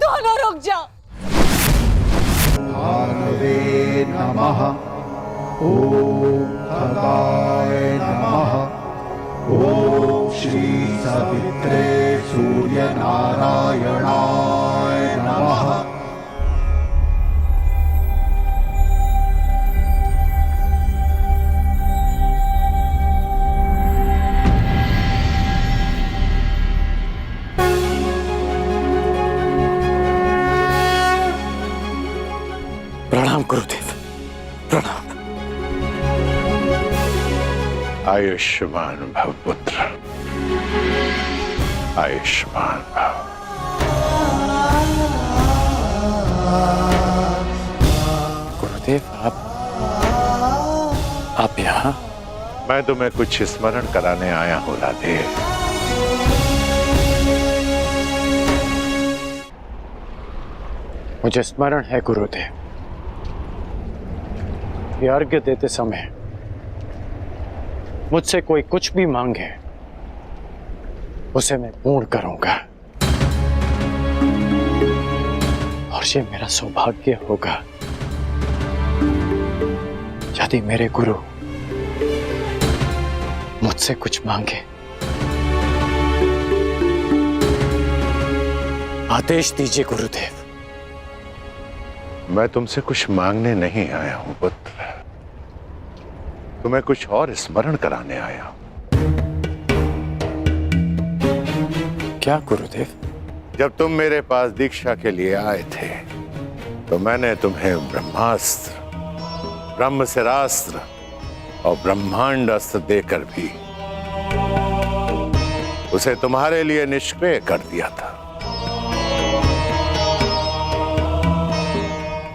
दोनों रुक जाओ। भानवे नमः। ओम खगाय नमः। ओम श्री सवित्रे सूर्य नारायणाय नमः। प्रणाम गुरुदेव, प्रणाम। आयुष्मान भव पुत्र, आयुष्मान भव। गुरुदेव आप यहाँ? मैं तुम्हें कुछ स्मरण कराने आया हूँ राधे। मुझे स्मरण है गुरुदेव, अर्घ्य देते समय मुझसे कोई कुछ भी मांगे उसे मैं पूर्ण करूंगा, और ये मेरा सौभाग्य होगा यदि मेरे गुरु मुझसे कुछ मांगे। आदेश दीजिए गुरुदेव। मैं तुमसे कुछ मांगने नहीं आया हूं पुत्र, तुम्हें कुछ और स्मरण कराने आया हूं। क्या गुरुदेव? जब तुम मेरे पास दीक्षा के लिए आए थे तो मैंने तुम्हें ब्रह्मास्त्र, ब्रह्मशिरास्त्र और ब्रह्मांड अस्त्र देकर भी उसे तुम्हारे लिए निष्क्रिय कर दिया था।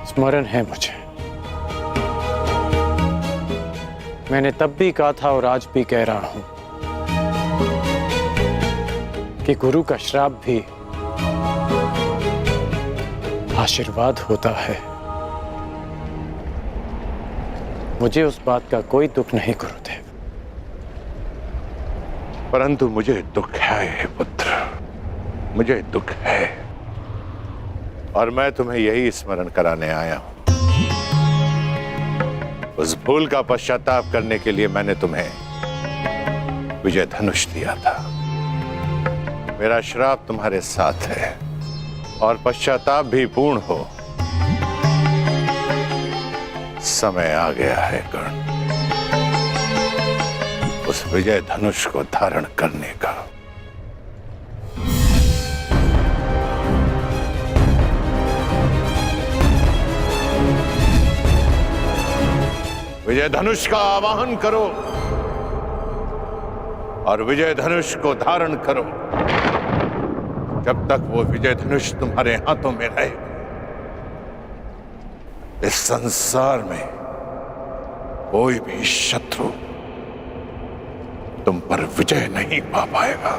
स्मरण है मुझे, मैंने तब भी कहा था और आज भी कह रहा हूं कि गुरु का श्राप भी आशीर्वाद होता है। मुझे उस बात का कोई दुख नहीं गुरुदेव। परंतु मुझे दुख है पुत्र, मुझे दुख है, और मैं तुम्हें यही स्मरण कराने आया हूं। उस भूल का पश्चाताप करने के लिए मैंने तुम्हें विजय धनुष दिया था। मेरा श्राप तुम्हारे साथ है और पश्चाताप भी पूर्ण हो। समय आ गया है कर्ण, उस विजय धनुष को धारण करने का। विजय धनुष का आवाहन करो और विजय धनुष को धारण करो। जब तक वो विजय धनुष तुम्हारे हाथों में रहेगा, इस संसार में कोई भी शत्रु तुम पर विजय नहीं पा पाएगा।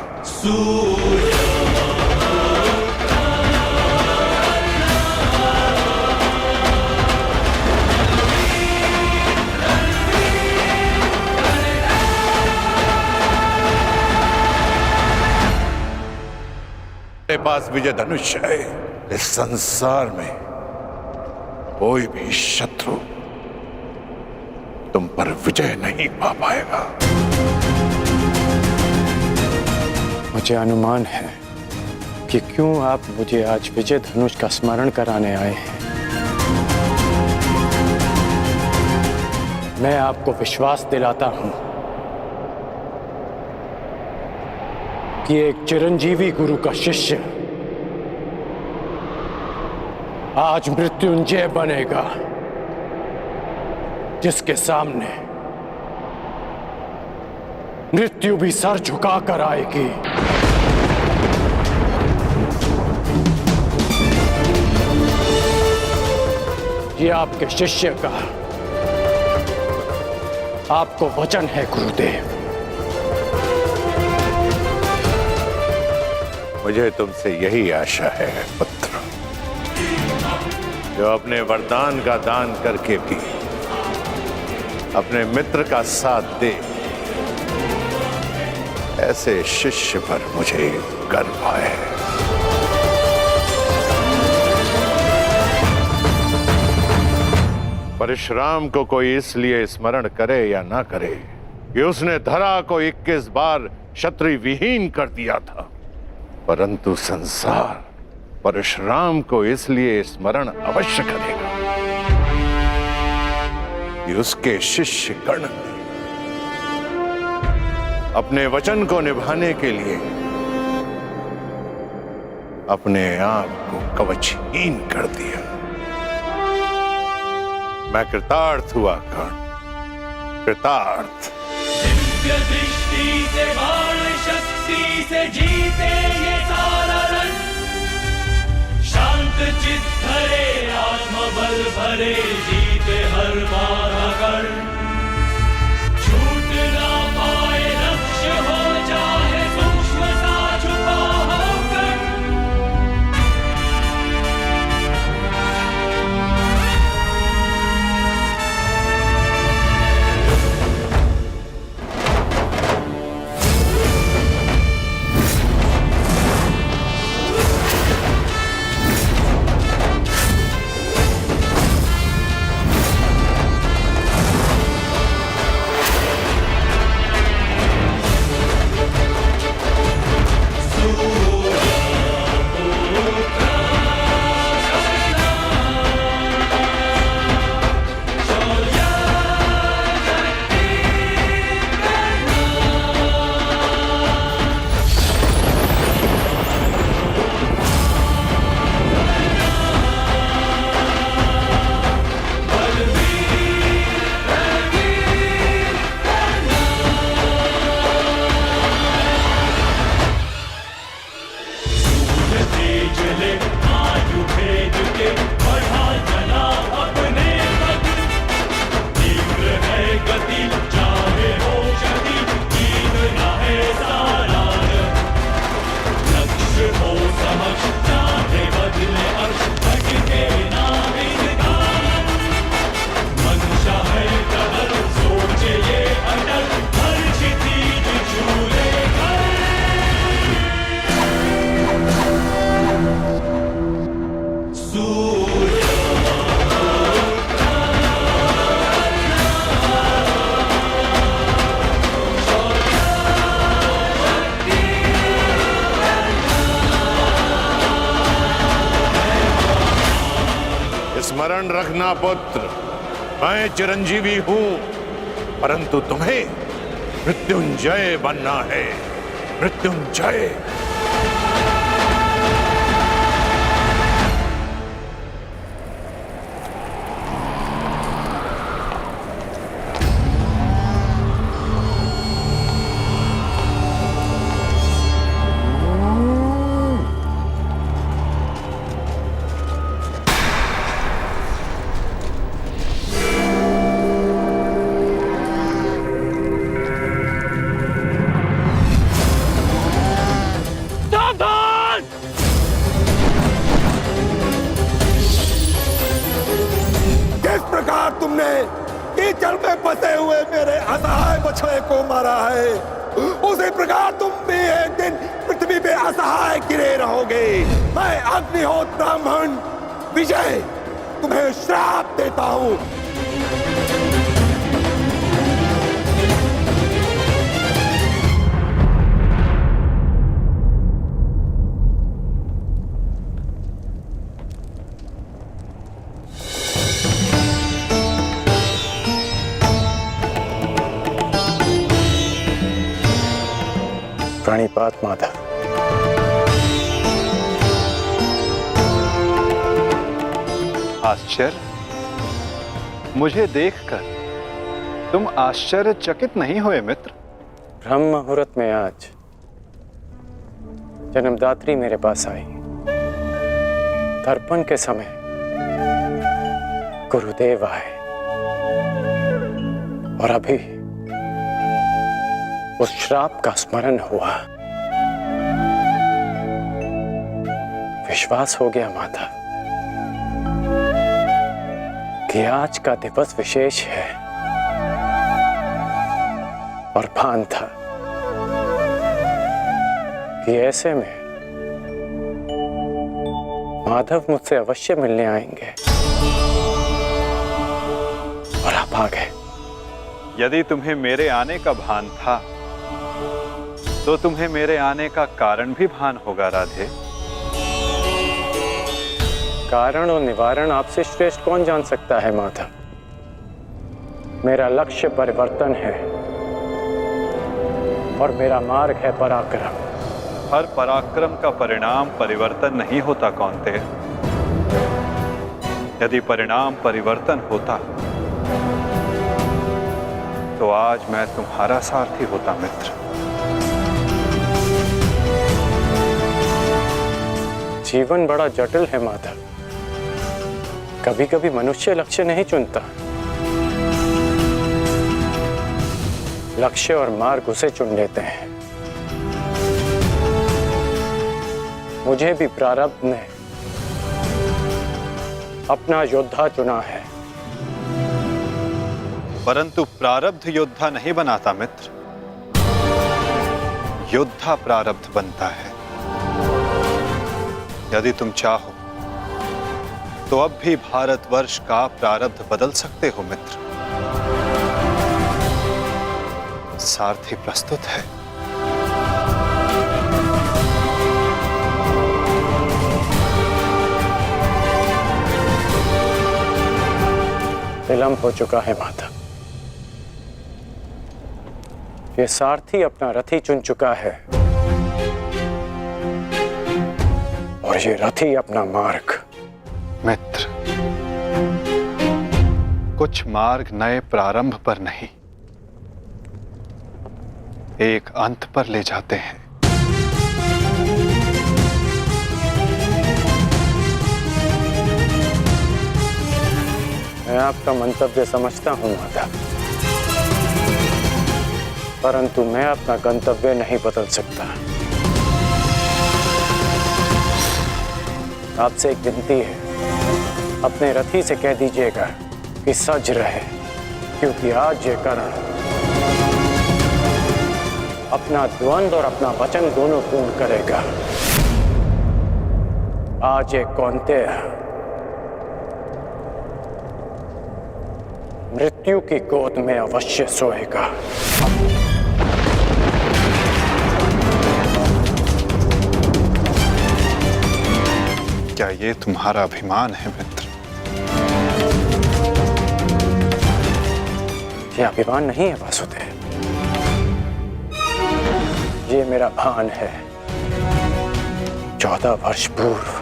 मेरे पास विजय धनुष है, इस संसार में कोई भी शत्रु तुम पर विजय नहीं पा पाएगा। मुझे अनुमान है कि क्यों आप मुझे आज विजय धनुष का स्मरण कराने आए हैं। मैं आपको विश्वास दिलाता हूं कि एक चिरंजीवी गुरु का शिष्य आज मृत्युंजय बनेगा, जिसके सामने मृत्यु भी सर झुकाकर आएगी। ये आपके शिष्य का आपको वचन है गुरुदेव। मुझे तुमसे यही आशा है पुत्र, जो अपने वरदान का दान करके भी अपने मित्र का साथ दे। ऐसे शिष्य पर मुझे गर्व है। परशुराम को कोई इसलिए स्मरण करे या ना करे कि उसने धरा को 21 बार क्षत्रिय विहीन कर दिया था, परंतु संसार परशुराम को इसलिए स्मरण अवश्य करेगा कि उसके शिष्य गण ने अपने वचन को निभाने के लिए अपने आप को कवचहीन कर दिया। मैं कृतार्थ हुआ कर्ण, कृतार्थ। दिव्य दृष्टि से बाण शक्ति से जीते ये सारा रण, शांत चित्त धरे आत्मबल भरे जीते हर बाधा कर्ण। छूट ना पाए लक्ष्य हो चाहे सूक्ष्म सा छुपा हो कर्ण। स्मरण रखना पुत्र, मैं चिरंजीवी हूं, परंतु तुम्हें मृत्युंजय बनना है। मृत्युंजय। तुमने कीचड़ में फंसे हुए मेरे असहाय बछड़े को मारा है, उसी प्रकार तुम भी एक दिन पृथ्वी पे असहाय गिरे रहोगे। मैं अग्निहोत्र ब्राह्मण विजय तुम्हें श्राप देता हूं। प्रणिपात माधव। आश्चर्य? मुझे देखकर तुम आश्चर्यचकित नहीं हुए मित्र? ब्रह्म मुहूर्त में आज जन्मदात्री मेरे पास आई। तर्पण के समय गुरुदेव आए और अभी उस श्राप का स्मरण हुआ। विश्वास हो गया माता कि आज का दिवस विशेष है, और भान था कि ऐसे में माधव मुझसे अवश्य मिलने आएंगे। भागे। यदि तुम्हें मेरे आने का भान था तो तुम्हें मेरे आने का कारण भी भान होगा राधे। कारण और निवारण आपसे श्रेष्ठ कौन जान सकता है माधव। मेरा लक्ष्य परिवर्तन है और मेरा मार्ग है पराक्रम। हर पराक्रम का परिणाम परिवर्तन नहीं होता कौन्तेय। यदि परिणाम परिवर्तन होता तो आज मैं तुम्हारा सारथी होता मित्र। जीवन बड़ा जटिल है माधव। कभी कभी मनुष्य लक्ष्य नहीं चुनता, लक्ष्य और मार्ग उसे चुन लेते हैं। मुझे भी प्रारब्ध ने अपना योद्धा चुना है। परंतु प्रारब्ध योद्धा नहीं बनाता मित्र, योद्धा प्रारब्ध बनता है। यदि तुम चाहो तो अब भी भारतवर्ष का प्रारब्ध बदल सकते हो मित्र। सारथी प्रस्तुत है। विलंब हो चुका है माधव। ये सारथी अपना रथी चुन चुका है और ये रथी अपना मार्ग। मित्र, कुछ मार्ग नए प्रारंभ पर नहीं, एक अंत पर ले जाते हैं। मैं आपका मंतव्य समझता हूं माधव, परंतु मैं अपना गंतव्य नहीं बदल सकता। आपसे एक विनती है, अपने रथी से कह दीजिएगा कि सज रहे, क्योंकि आज ये करण अपना द्वंद्व और अपना वचन दोनों पूर्ण करेगा। आज ये कौन्तेय मृत्यु की गोद में अवश्य सोएगा। क्या ये तुम्हारा अभिमान है मित्र? ये अभिमान नहीं है वासुदेव, ये मेरा भान है। 14 वर्ष पूर्व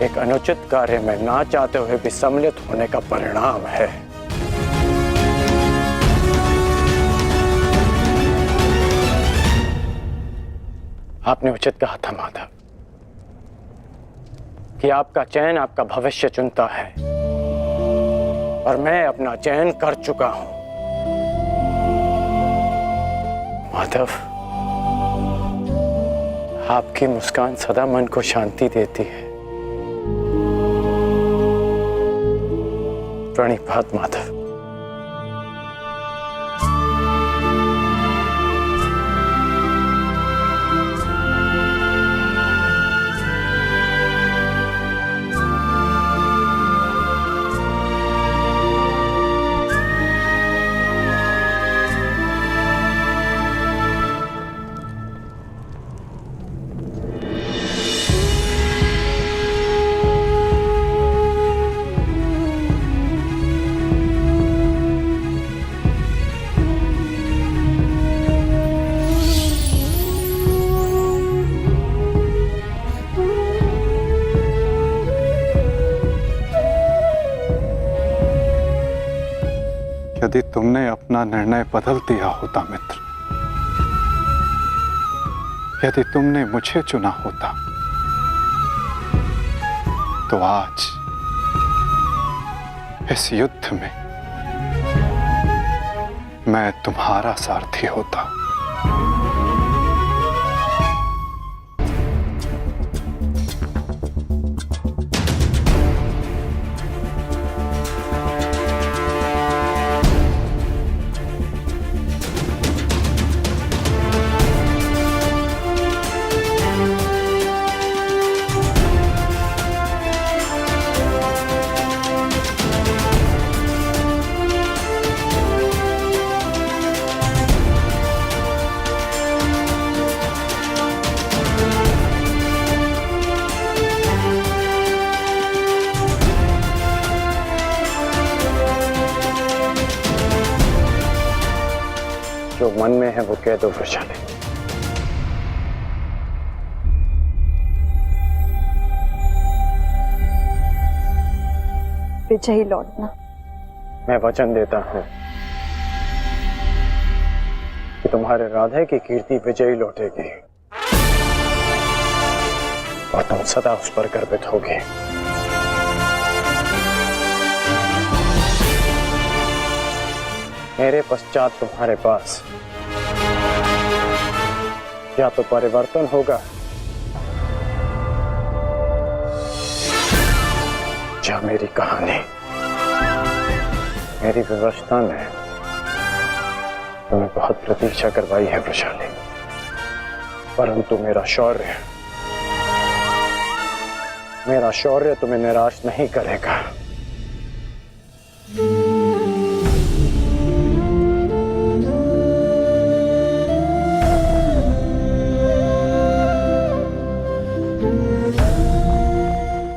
एक अनुचित कार्य में ना चाहते हुए भी सम्मिलित होने का परिणाम है। आपने उचित कहा था माधव कि आपका चयन आपका भविष्य चुनता है, और मैं अपना चयन कर चुका हूं। माधव, आपकी मुस्कान सदा मन को शांति देती है। प्रणिपात माधव। यदि तुमने अपना निर्णय बदल दिया होता मित्र, यदि तुमने मुझे चुना होता, तो आज इस युद्ध में मैं तुम्हारा सारथी होता। मन में है वो कह दो वृषाली। विजयी लौटना। मैं वचन देता हूं कि तुम्हारे राधे की कीर्ति विजयी लौटेगी और तुम सदा उस पर गर्वित होगे। मेरे पश्चात तुम्हारे पास या तो परिवर्तन होगा या मेरी कहानी। मेरी व्यवस्था में तुम्हें बहुत प्रतीक्षा करवाई है वृषाली, परंतु मेरा शौर्य तुम्हें निराश नहीं करेगा।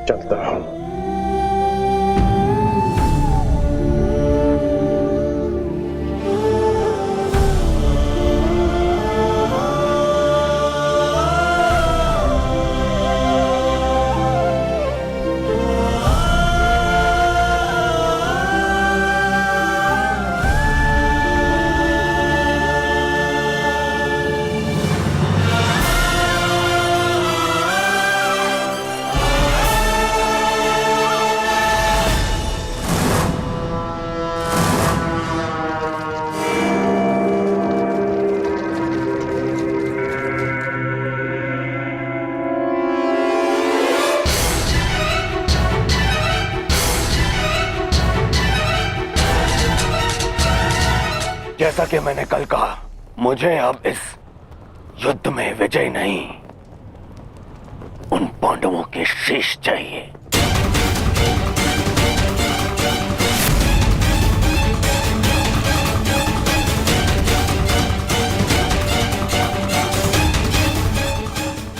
चलता हूं। जैसा कि मैंने कल कहा, मुझे अब इस युद्ध में विजय नहीं, उन पांडवों के शीश चाहिए।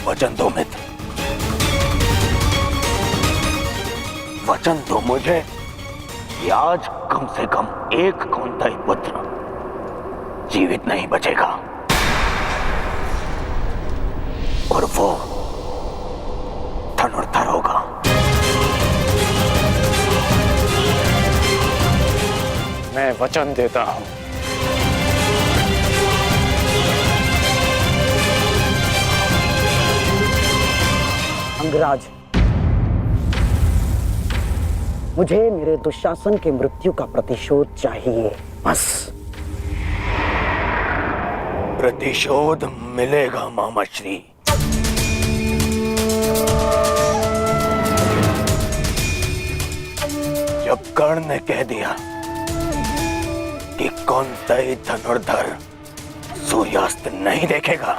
वचन दो मित्र, वचन दो मुझे कि आज कम से कम एक कौंतेय पुत्र जीवित नहीं बचेगा और वो धनुर्धर होगा। मैं वचन देता हूं। अंगराज, मुझे मेरे दुशासन के मृत्यु का प्रतिशोध चाहिए, बस। प्रतिशोध मिलेगा मामाश्री। जब कर्ण ने कह दिया कि कौंतेय धनुर्धर सूर्यास्त नहीं देखेगा,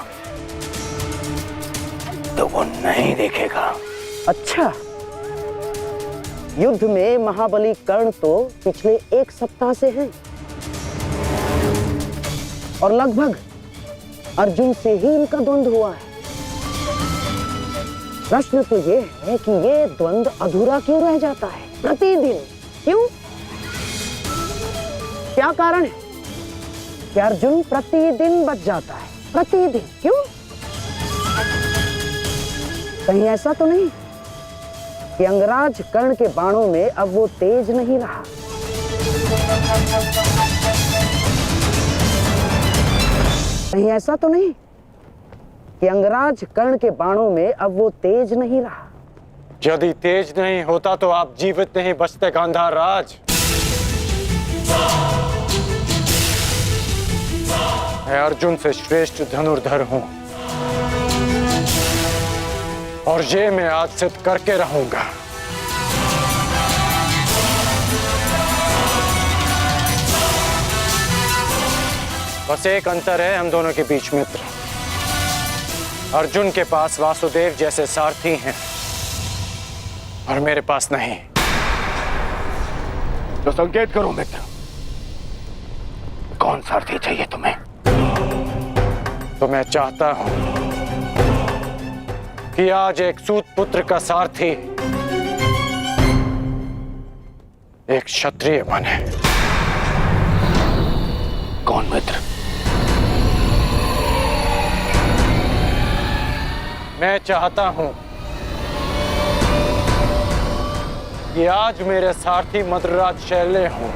तो वो नहीं देखेगा। अच्छा, युद्ध में महाबली कर्ण तो पिछले एक सप्ताह से हैं और लगभग अर्जुन से ही इनका द्वंद्व हुआ है। प्रश्न तो ये है कि ये द्वंद्व अधूरा क्यों रह जाता है प्रतिदिन? क्यों? क्या कारण है कि अर्जुन प्रतिदिन बच जाता है? प्रतिदिन क्यों? कहीं ऐसा तो नहीं कि अंगराज कर्ण के बाणों में अब वो तेज नहीं रहा? कहीं ऐसा तो नहीं कि अंगराज कर्ण के बाणों में अब वो तेज नहीं रहा? यदि तेज नहीं होता तो आप जीवित नहीं बचते गांधार राज। मैं अर्जुन से श्रेष्ठ धनुर्धर हूं और ये मैं आज सिद्ध करके रहूंगा। बस एक अंतर है हम दोनों के बीच मित्र। अर्जुन के पास वासुदेव जैसे सारथी हैं और मेरे पास नहीं। तो संकेत करो मित्र, कौन सारथी चाहिए तुम्हें? तो मैं चाहता हूं कि आज एक सूत पुत्र का सारथी एक क्षत्रिय बने। कौन मित्र? मैं चाहता हूं कि आज मेरे सारथी मद्रराज शैले हों।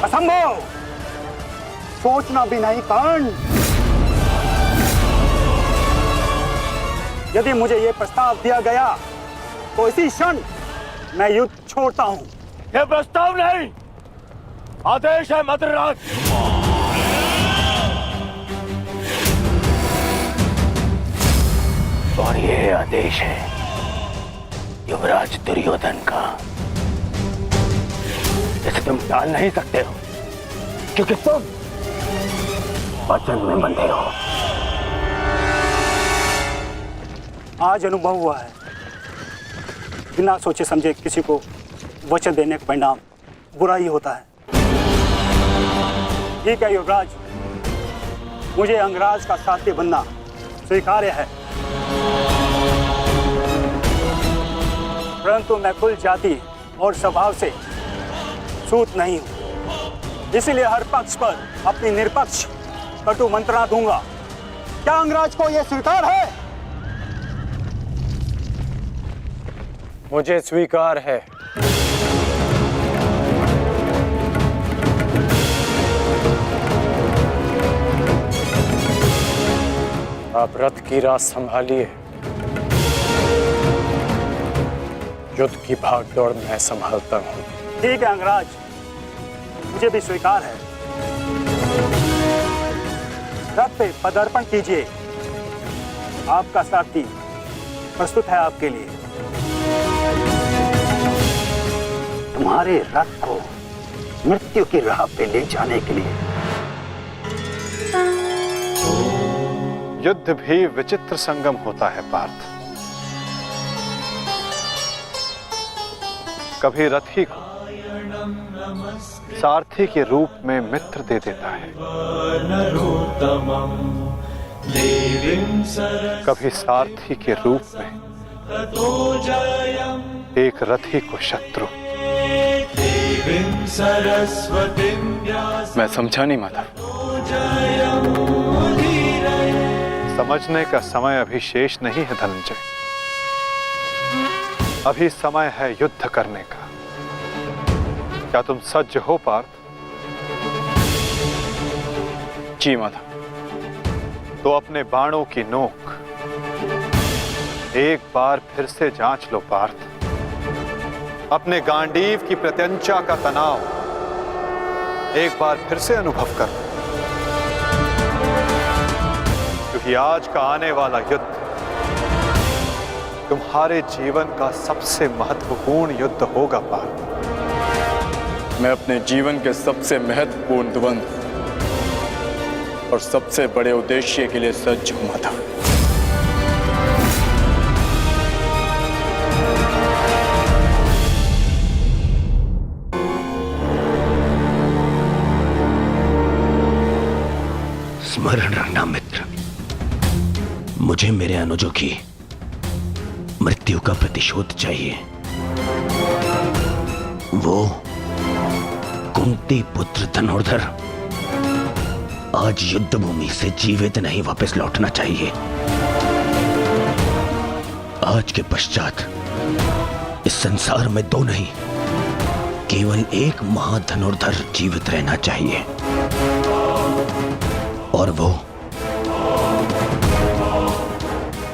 असंभव, सोचना भी नहीं कर्ण। यदि मुझे यह प्रस्ताव दिया गया तो इसी क्षण मैं युद्ध छोड़ता हूं। यह प्रस्ताव नहीं, आदेश है मद्रराज। और यह आदेश है युवराज दुर्योधन का। इसे तुम टाल नहीं सकते हो, क्योंकि तुम वचन में बंधे हो। आज अनुभव हुआ है, बिना सोचे समझे किसी को वचन देने का परिणाम बुरा ही होता है। ठीक है युवराज, मुझे अंगराज का साथी बनना स्वीकार्य है, परंतु मैं कुल जाति और स्वभाव से सूत नहीं हूं। इसलिए हर पक्ष पर अपनी निरपक्ष कटु मंत्रणा दूंगा। क्या अंगराज को यह स्वीकार है? मुझे स्वीकार है। आप रथ की राह संभालिए, युद्ध की भागदौड़ मैं संभालता हूं। ठीक है अंगराज, मुझे भी स्वीकार है। रथ पे पदार्पण कीजिए, आपका सारथी प्रस्तुत है आपके लिए। तुम्हारे रथ को मृत्यु की राह पे ले जाने के लिए। युद्ध भी विचित्र संगम होता है पार्थ। कभी रथी को सारथी के रूप में मित्र दे देता है, कभी सारथी के रूप में एक रथी को शत्रु। मैं समझा नहीं माधव। समझने का समय अभी शेष नहीं है धनंजय। अभी समय है युद्ध करने का। क्या तुम सज्ज हो पार्थ? जी माधव। तो अपने बाणों की नोक एक बार फिर से जांच लो पार्थ। अपने गांडीव की प्रत्यंचा का तनाव एक बार फिर से अनुभव कर, क्योंकि आज का आने वाला युद्ध तुम्हारे जीवन का सबसे महत्वपूर्ण युद्ध होगा पार्थ। मैं अपने जीवन के सबसे महत्वपूर्ण द्वंद्व और सबसे बड़े उद्देश्य के लिए सज्ज हूं माधव। स्मरण रखना मित्र, मुझे मेरे अनुजों की मृत्यु का प्रतिशोध चाहिए। वो कुंती पुत्र धनुर्धर आज युद्ध भूमि से जीवित नहीं वापस लौटना चाहिए। आज के पश्चात इस संसार में दो नहीं, केवल एक महाधनुर्धर जीवित रहना चाहिए, और वो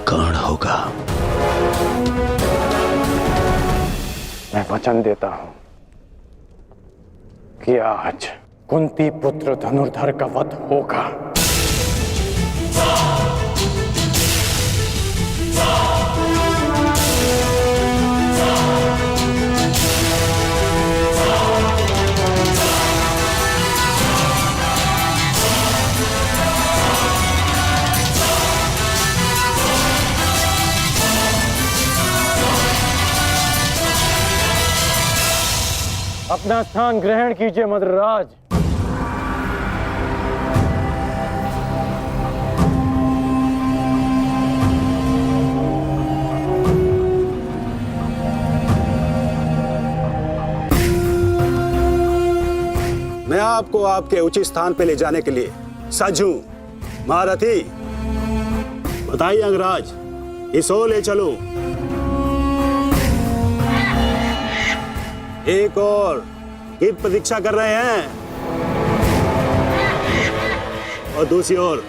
कर्ण होगा। मैं वचन देता हूं कि आज कुंती पुत्र धनुर्धर का वध होगा। अपना स्थान ग्रहण कीजिए मद्रराज। मैं आपको आपके उचित स्थान पे ले जाने के लिए सज्ज हूं। महारथी, बताइए अंगराज, इस ओर ले चलो। एक और गिद्ध प्रतीक्षा कर रहे हैं और दूसरी ओर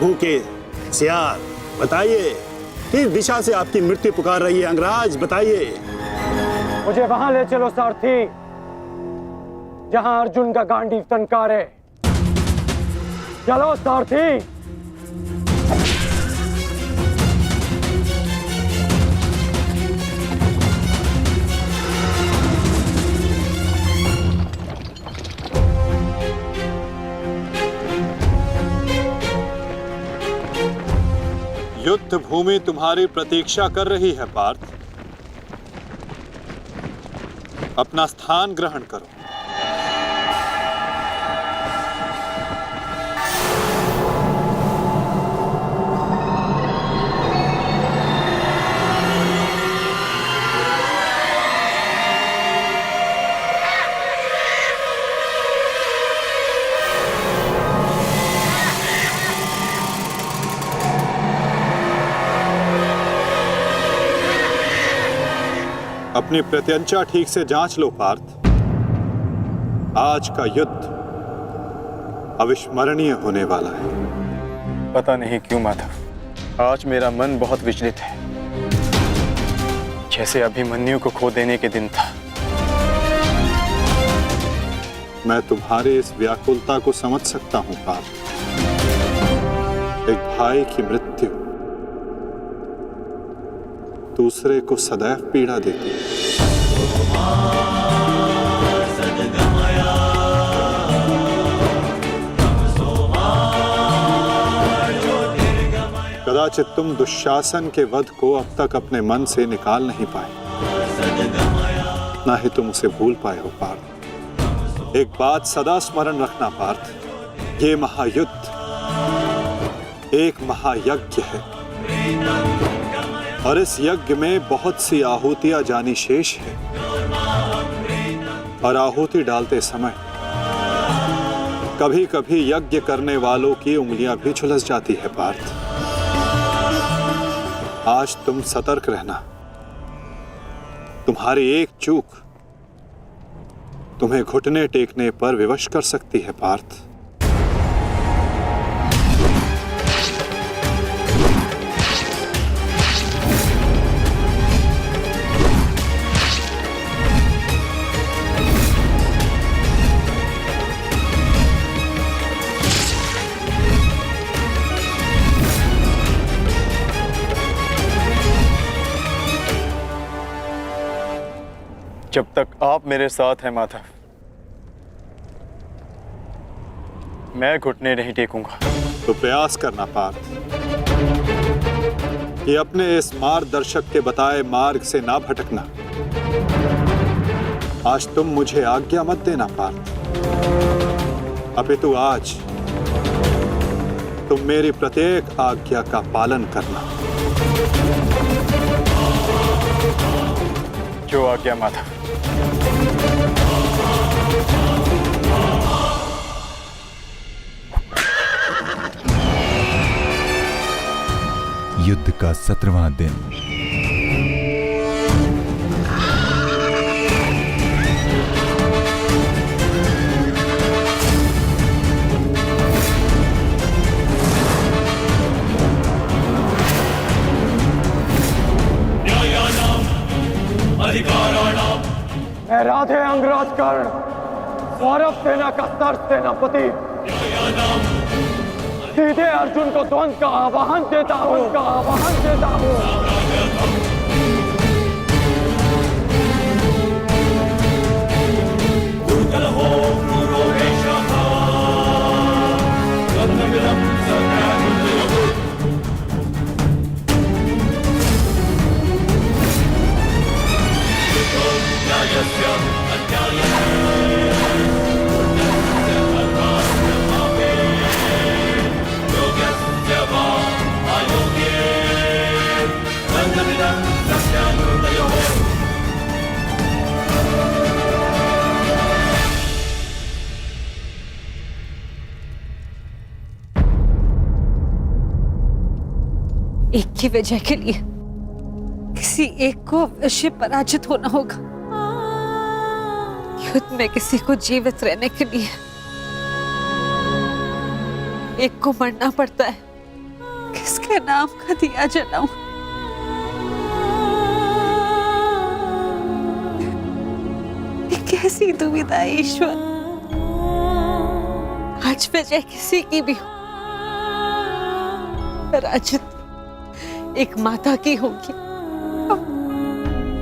भूखे सियार। बताइए, किस दिशा से आपकी मृत्यु पुकार रही है अंगराज? बताइए। मुझे वहां ले चलो सारथी, जहां अर्जुन का गांडीव टंकार है। चलो सारथी। युद्ध भूमि तुम्हारी प्रतीक्षा कर रही है पार्थ। अपना स्थान ग्रहण करो। अपनी प्रत्यंचा ठीक से जांच लो पार्थ। आज का युद्ध अविस्मरणीय होने वाला है। पता नहीं क्यों माधव, आज मेरा मन बहुत विचलित है, जैसे अभिमन्यु को खो देने के दिन था। मैं तुम्हारी इस व्याकुलता को समझ सकता हूं पार्थ। एक भाई की मृत्यु दूसरे को सदैव पीड़ा देती है। कदाचित तुम दुशासन के वध को अब तक अपने मन से निकाल नहीं पाए, ना ही तुम उसे भूल पाए हो पार्थ। एक बात सदा स्मरण रखना पार्थ, ये महायुद्ध एक महायज्ञ है और इस यज्ञ में बहुत सी आहुतियां जानी शेष है। और आहुति डालते समय कभी कभी यज्ञ करने वालों की उंगलियां भी झुलस जाती है पार्थ। आज तुम सतर्क रहना। तुम्हारी एक चूक तुम्हें घुटने टेकने पर विवश कर सकती है पार्थ। जब तक आप मेरे साथ हैं माधव, मैं घुटने नहीं टेकूंगा। तो प्रयास करना पार्थ कि अपने इस मार्गदर्शक के बताए मार्ग से ना भटकना। आज तुम मुझे आज्ञा मत देना पार्थ, अपितु आज तुम मेरी प्रत्येक आज्ञा का पालन करना। जो आज्ञा माधव। युद्ध का 17वां दिन। मैं राधे अंगराज कर्ण, सौरभ सेना का सर सेनापति सीधे अर्जुन को द्वंद्व का आह्वान देता हूं। योग्यस्य वा अयोग्ये एक की वजह के लिए किसी एक को अवश्य पराजित होना होगा। युद्ध में किसी को जीवित रहने के लिए एक को मरना पड़ता है। किसके नाम का दिया जलाऊं? ये कैसी दुविधा है ईश्वर। आज वजह किसी की भी हो, पराजित एक माता की होगी।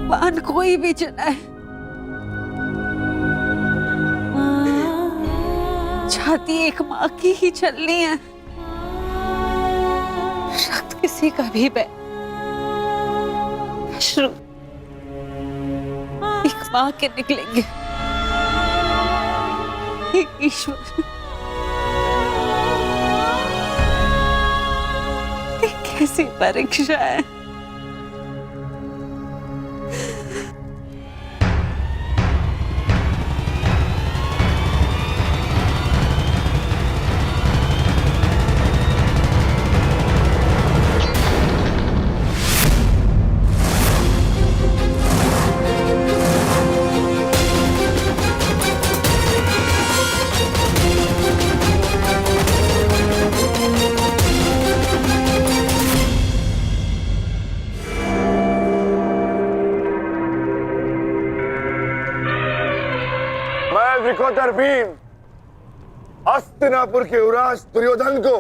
बाण कोई भी चलाए, छाती एक माँ की ही चलनी है। रक्त किसी का भी बह, अश्रु एक माँ के निकलेंगे। हे ईश्वर, ये कैसी परीक्षा है। विकोदर भीम हस्तिनापुर के युवराज दुर्योधन को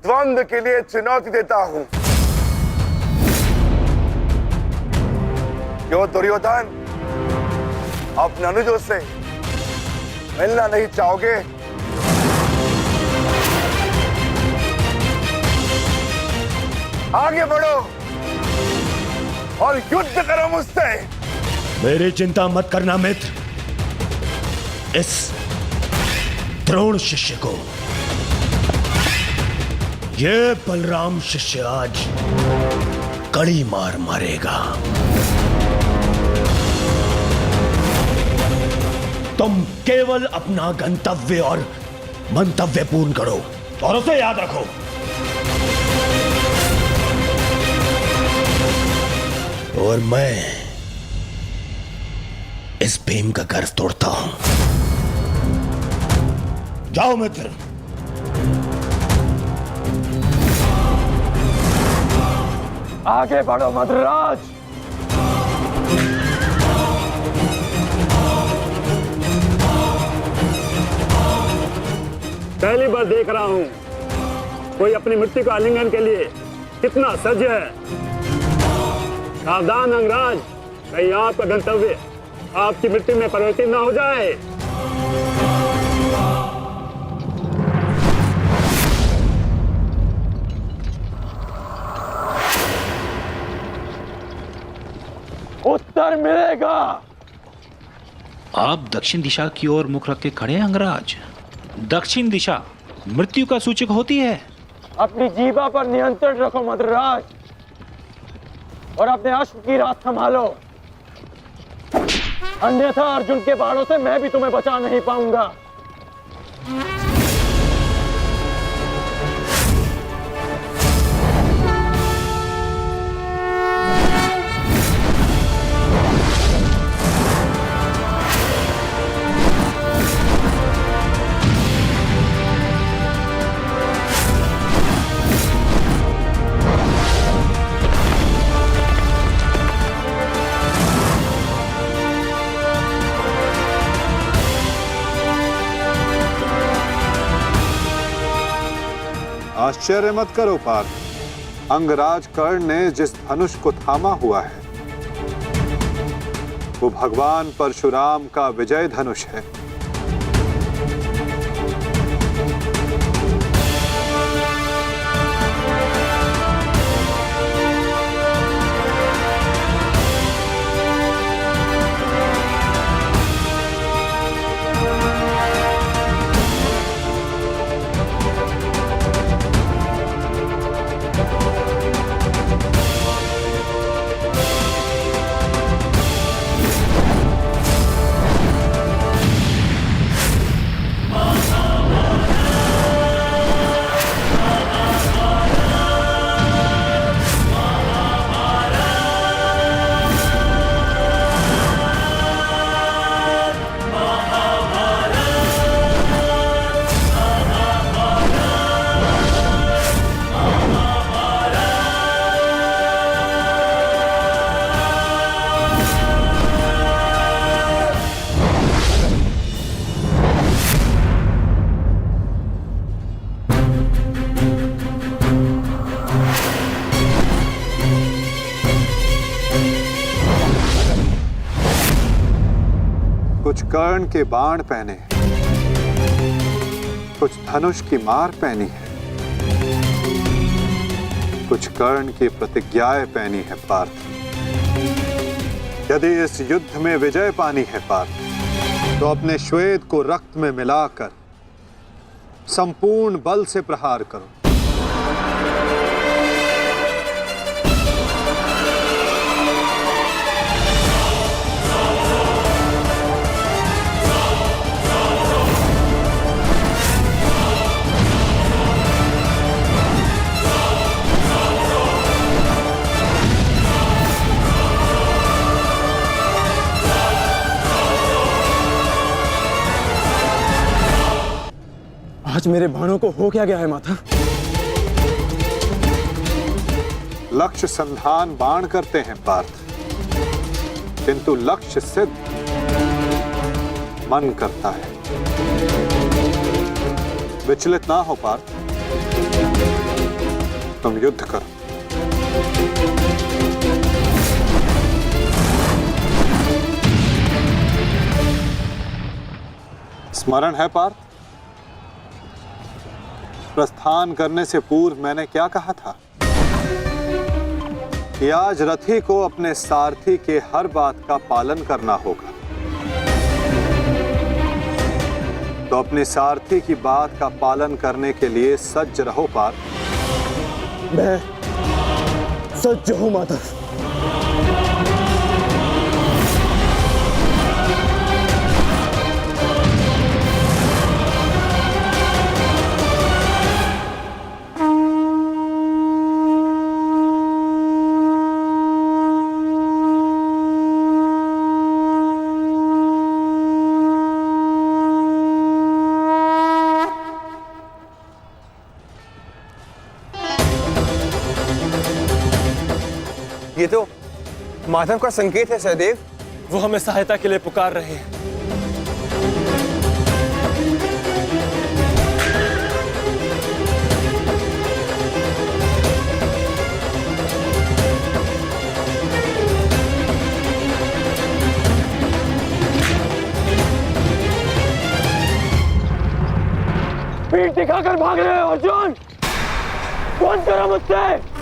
द्वंद्व के लिए चुनौती देता हूं। क्यों दुर्योधन, अपने अनुजों से मिलना नहीं चाहोगे? आगे बढ़ो और युद्ध करो मुझसे। मेरी चिंता मत करना मित्र। इस द्रोण शिष्य को ये बलराम शिष्य आज कड़ी मार मारेगा। तुम केवल अपना गंतव्य और मंतव्य पूर्ण करो और उसे याद रखो। और मैं इस भीम का गर्व तोड़ता हूं। जाओ मित्र। आगे बढ़ो मद्रराज। पहली बार देख रहा हूं कोई अपनी मृत्यु का आलिंगन के लिए कितना सज्ज है। सावधान अंगराज, कहीं आपका गंतव्य आपकी मृत्यु में परिवर्तित न हो जाए। उत्तर मिलेगा। आप दक्षिण दिशा की ओर मुख रख के खड़े हैं अंगराज। दक्षिण दिशा मृत्यु का सूचक होती है। अपनी जीवा पर नियंत्रण रखो मद्रराज और अपने अश्व की रात संभालो, अन्यथा अर्जुन के बाणों से मैं भी तुम्हें बचा नहीं पाऊंगा। आश्चर्य मत करो पार्थ। अंगराज कर्ण ने जिस धनुष को थामा हुआ है वो भगवान परशुराम का विजय धनुष है। कर्ण के बाण पहने हैं, कुछ धनुष की मार पहनी है, कुछ कर्ण की प्रतिज्ञाएं पहनी है पार्थ। यदि इस युद्ध में विजय पानी है पार्थ, तो अपने श्वेत को रक्त में मिलाकर संपूर्ण बल से प्रहार करो। आज मेरे बाणों को हो क्या गया है माता? लक्ष्य संधान बाण करते हैं पार्थ, किंतु लक्ष्य सिद्ध मन करता है। विचलित ना हो पार्थ, तुम युद्ध करो। स्मरण है पार्थ, प्रस्थान करने से पूर्व मैंने क्या कहा था कि आज रथी को अपने सारथी के हर बात का पालन करना होगा। तो अपने सारथी की बात का पालन करने के लिए सज्ज रहो पार्थ। मैं सज्ज हूं माता। ये तो माधव का संकेत है सहदेव। वो हमें सहायता के लिए पुकार रहे हैं। पीठ दिखाकर भाग रहे हो अर्जुन, कौन करो मुझसे?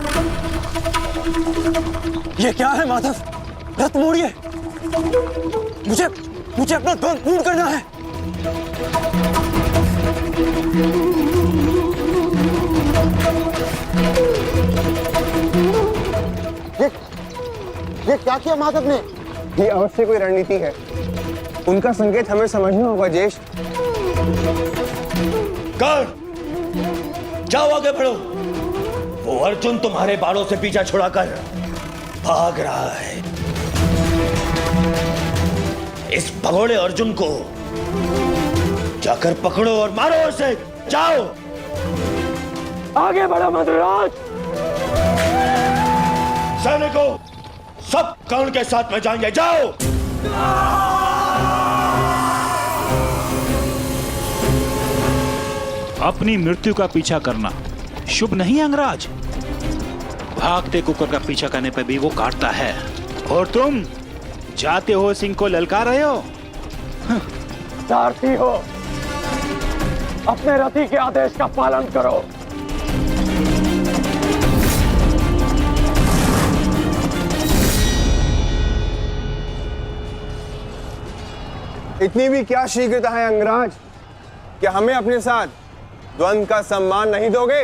ये क्या है माधव? रथ मोड़िए, मुझे अपना ध्वज पूर्ण करना है। ये क्या किया माधव ने? ये अवश्य कोई रणनीति है। उनका संकेत हमें समझना होगा ज्येष्ठ। कर्ण, जाओ आगे बढ़ो। वो अर्जुन तुम्हारे बाणों से पीछा छुड़ाकर भाग रहा है। इस भगोड़े अर्जुन को जाकर पकड़ो और मारो उसे। जाओ आगे बढ़ो मंत्रीराज। सैनिकों, सब कर्ण के साथ में जाएंगे। जाओ। अपनी मृत्यु का पीछा करना शुभ नहीं अंगराज। भागते कुकर का पीछा करने पर भी वो काटता है, और तुम जाते हो सिंह को ललकार रहे हो। सारथी हो, अपने रथी के आदेश का पालन करो। इतनी भी क्या शीघ्रता है अंगराज? क्या हमें अपने साथ द्वंद्व का सम्मान नहीं दोगे?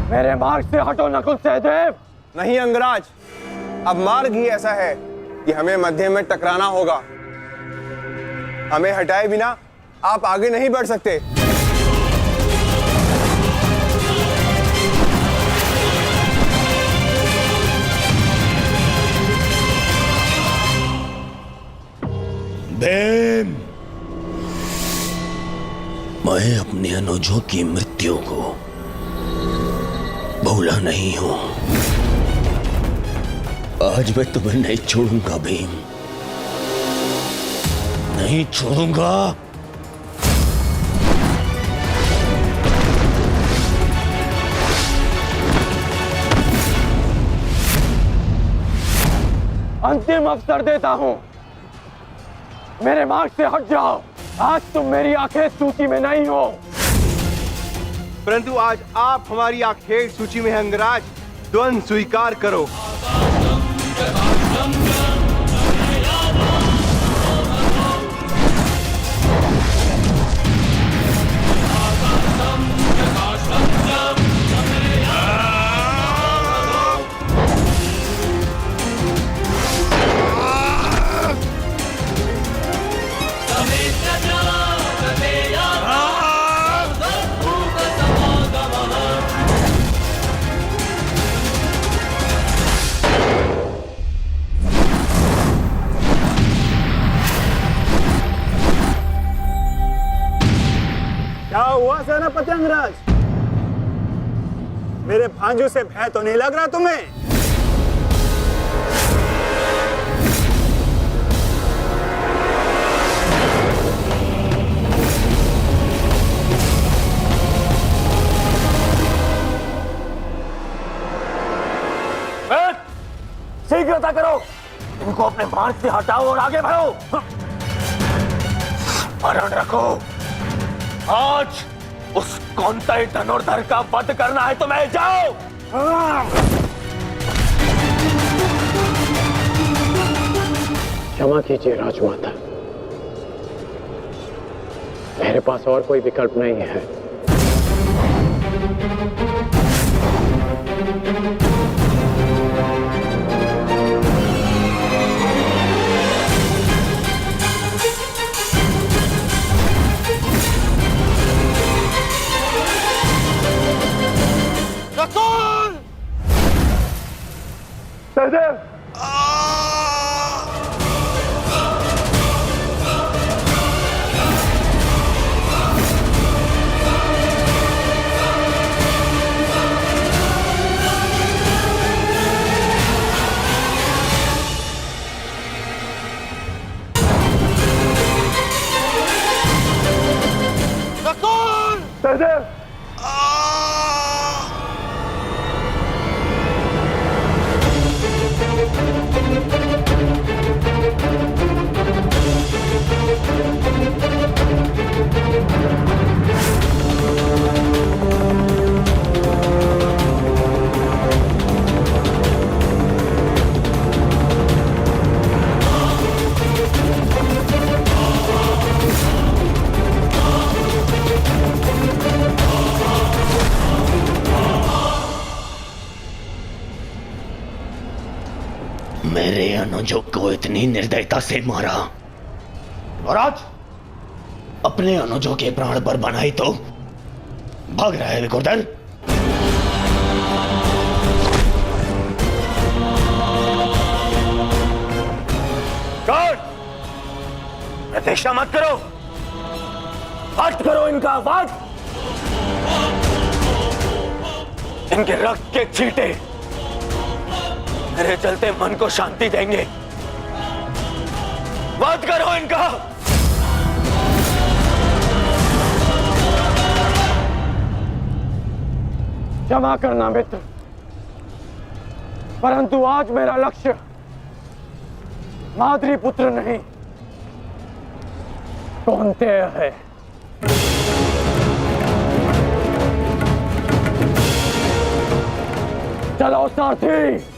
मेरे मार्ग से हटो नकुल सहदेव। नहीं अंगराज, अब मार्ग ही ऐसा है कि हमें मध्य में टकराना होगा। हमें हटाए बिना आप आगे नहीं बढ़ सकते। मैं अपने अनुजों की मृत्यु को भूला नहीं हूं। आज मैं तुम्हें नहीं छोड़ूंगा भीम, नहीं छोड़ूंगा। अंतिम अवसर देता हूं, मेरे मार्ग से हट जाओ। आज तुम मेरी आखेट सूची में नहीं हो, परंतु आज आप हमारी आखेट सूची में हैं अंगराज। द्वंद स्वीकार करो। क्या हुआ सेनापति अंगराज? मेरे भांजू से भय तो नहीं लग रहा तुम्हें? शीघ्रता करो, इनको अपने मार्ग से हटाओ और आगे बढ़ो। स्मरण रखो, आज उस कौंतई धनुर्धर का वध करना है तुम्हें। जाओ। क्षमा कीजिए राजमाता, मेरे पास और कोई विकल्प नहीं है। सहदेव, सहदेव, मेरे अनुजों को इतनी निर्दयता से मारा और आज अपने अनुजों के प्राण पर बनाई तो भाग रहा है विकुर्धन। गार्ड, प्रतीक्षा मत करो, वध करो इनका वध। इनके रक्त के छींटे मेरे चलते मन को शांति देंगे। वध करो इनका। क्षमा करना मित्र, परंतु आज मेरा लक्ष्य माद्री पुत्र नहीं कौंतेय है। चलो सारथी।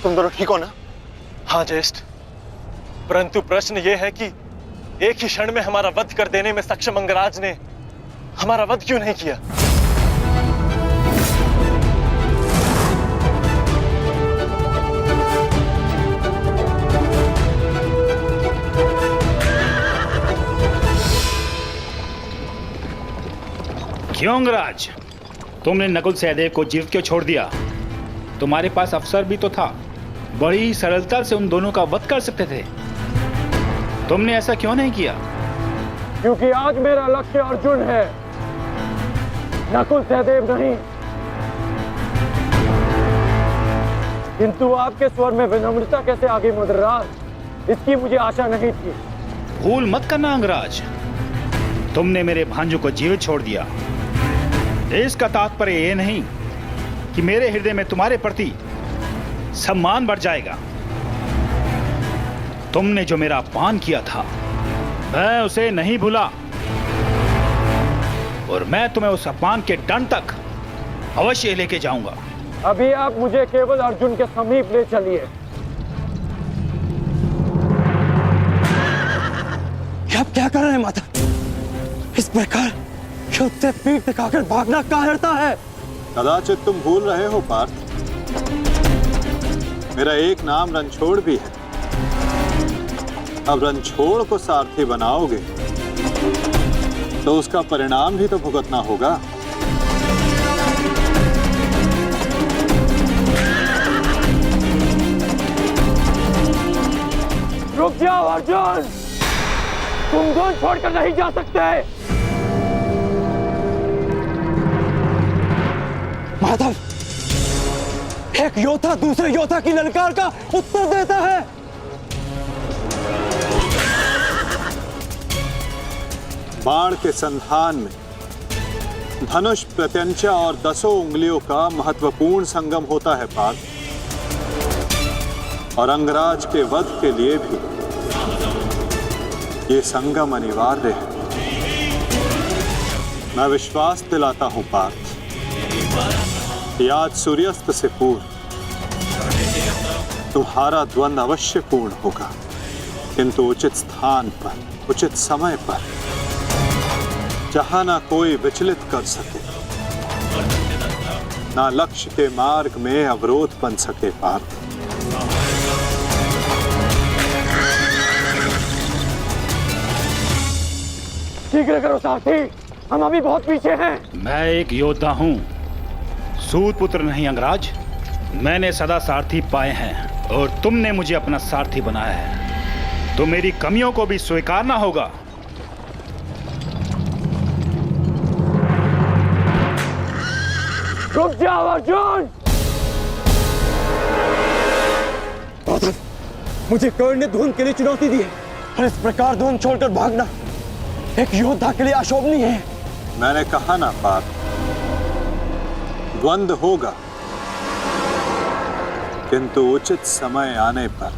तुम दोनों ठीक हो ना? हाँ ज्येष्ठ, परंतु प्रश्न यह है कि एक ही क्षण में हमारा वध कर देने में सक्षम अंगराज ने हमारा वध क्यों नहीं किया? क्यों अंगराज? तुमने नकुल सहदेव को जीवित क्यों छोड़ दिया? तुम्हारे पास अवसर भी तो था, बड़ी सरलता से उन दोनों का वध कर सकते थे। तुमने ऐसा क्यों नहीं किया? क्योंकि आज मेरा लक्ष्य अर्जुन है, नकुल सहदेव नहीं। किंतु आपके स्वर में विनम्रता कैसे आ गई मदराज, इसकी मुझे आशा नहीं थी। भूल मत करना अंगराज, तुमने मेरे भांजू को जीवित छोड़ दिया। इसका तात्पर्य ये नहीं कि मेरे हृदय में तुम्हारे प्रति सम्मान बढ़ जाएगा। तुमने जो मेरा अपमान किया था, मैं उसे नहीं भूला, और मैं तुम्हें उस अपमान के दंड तक अवश्य लेके जाऊंगा। अभी आप मुझे केवल अर्जुन के समीप ले चलिए। आप क्या कर रहे हैं माता? इस प्रकार युद्ध से पीठ दिखाकर भागना कायरता है। कदाचित तुम भूल रहे हो पार्थ, मेरा एक नाम रणछोड़ भी है। अब रणछोड़ को सारथी बनाओगे तो उसका परिणाम भी तो भुगतना होगा। रुक जाओ अर्जुन, तुम गोंद छोड़कर नहीं जा सकते। माधव, एक योद्धा दूसरे योद्धा की ललकार का उत्तर देता है। बाण के संधान में धनुष, प्रत्यंचा और 10 उंगलियों का महत्वपूर्ण संगम होता है पार्थ, और अंगराज के वध के लिए भी ये संगम अनिवार्य है। मैं विश्वास दिलाता हूं पार्थ, आज सूर्यास्त से पूर्व तुम्हारा द्वंद अवश्य पूर्ण होगा, किंतु उचित स्थान पर, उचित समय पर, जहां ना कोई विचलित कर सके, ना लक्ष्य के मार्ग में अवरोध बन सके पार्थ। शीघ्र करो सारथी, हम अभी बहुत पीछे हैं। मैं एक योद्धा हूं, सूत पुत्र नहीं अंगराज। मैंने सदा सारथी पाए हैं और तुमने मुझे अपना सारथी बनाया है, तो मेरी कमियों को भी स्वीकारना होगा। रुक जाओ अर्जुन। मुझे कर्ण ने धुंध के लिए चुनौती दी है, और इस प्रकार धुंध छोड़कर भागना एक योद्धा के लिए अशोभनीय है। मैंने कहा ना पार्थ, द्वंद होगा, किंतु उचित समय आने पर।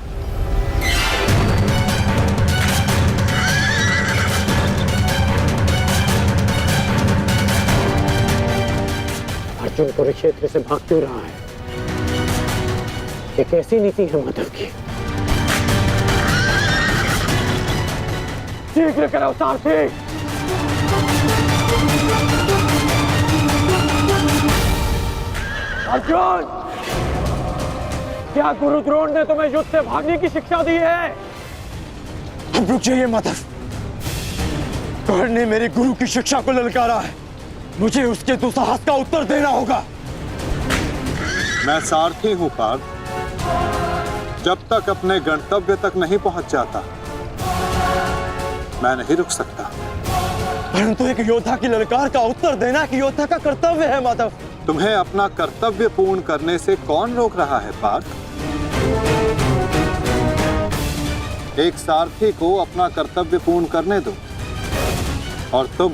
अर्जुन कुरुक्षेत्र से भाग क्यों रहा है? ये कैसी नीति है माधव की? शीघ्र करो सारथी। अर्जुन, क्या गुरु द्रोण ने तुम्हें युद्ध से भागने की शिक्षा दी है? अब रुक जाइए माधव, कर्ण ने मेरे गुरु की शिक्षा को ललकारा है, मुझे उसके दुस्साहस का उत्तर देना होगा। मैं सारथी हूं पार्थ, जब तक अपने गंतव्य तक नहीं पहुंच जाता मैं नहीं रुक सकता। परंतु एक योद्धा की ललकार का उत्तर देना एक योद्धा का कर्तव्य है माधव। तुम्हें अपना कर्तव्य पूर्ण करने से कौन रोक रहा है पार्थ? एक सारथी को अपना कर्तव्य पूर्ण करने दो, और तुम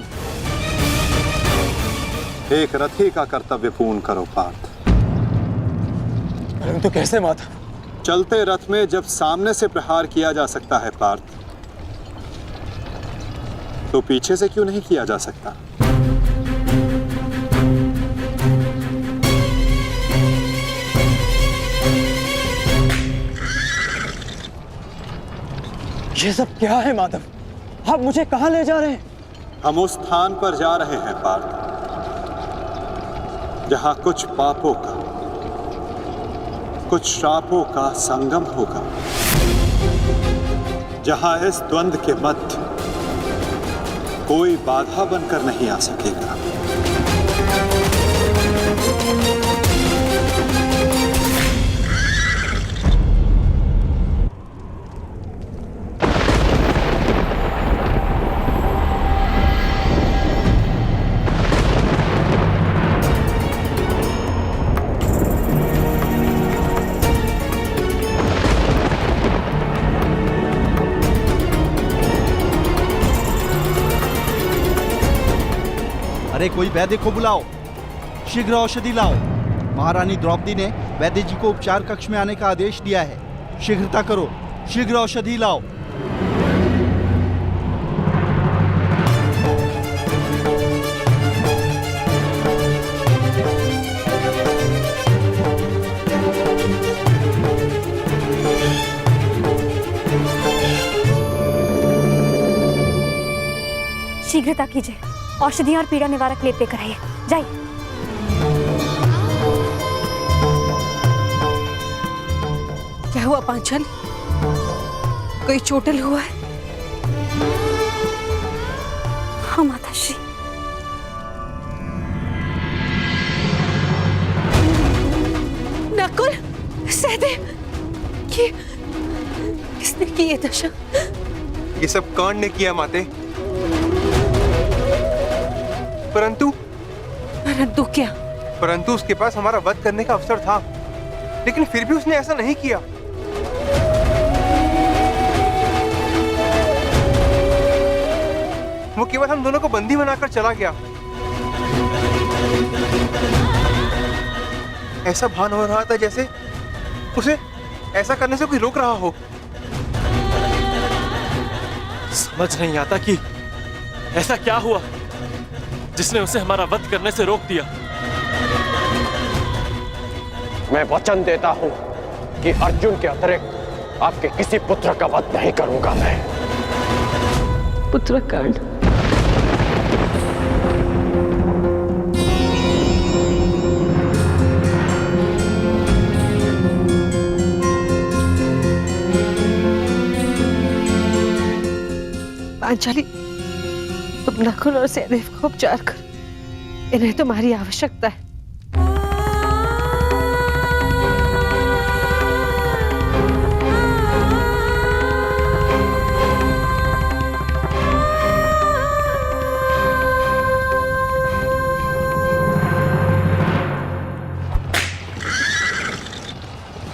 एक रथी का कर्तव्य पूर्ण करो पार्थ। परंतु कैसे माधव? चलते रथ में जब सामने से प्रहार किया जा सकता है पार्थ, तो पीछे से क्यों नहीं किया जा सकता? ये सब क्या है माधव? आप मुझे कहां ले जा रहे हैं? हम उस स्थान पर जा रहे हैं पार्थ, जहां कुछ पापों का, कुछ श्रापों का संगम होगा, जहां इस द्वंद के मध्य कोई बाधा बनकर नहीं आ सकेगा। अरे कोई वैद्य को बुलाओ, शीघ्र औषधि लाओ। महारानी द्रौपदी ने वैद्य जी को उपचार कक्ष में आने का आदेश दिया है। शीघ्रता करो, शीघ्र औषधि लाओ। शीघ्रता कीजिए, औषधि और पीड़ा निवारक लेप लेकर आइए। जाइए। क्या हुआ पांचाली? कोई चोटिल हुआ है? हाँ माताश्री। नकुल, सहदेव, किसने की ये दशा? ये सब कर्ण ने किया माते। परंतु क्या? परंतु उसके पास हमारा वध करने का अवसर था, लेकिन फिर भी उसने ऐसा नहीं किया। वो केवल हम दोनों को बंदी बनाकर चला गया। ऐसा भान हो रहा था जैसे उसे ऐसा करने से कोई रोक रहा हो। समझ नहीं आता कि ऐसा क्या हुआ जिसने उसे हमारा वध करने से रोक दिया। मैं वचन देता हूं कि अर्जुन के अतिरिक्त आपके किसी पुत्र का वध नहीं करूंगा मैं। पुत्र कर्ण, पांचाली, तुम नकुल और सहदेव को उपचार कर, इन्हें तुम्हारी आवश्यकता है।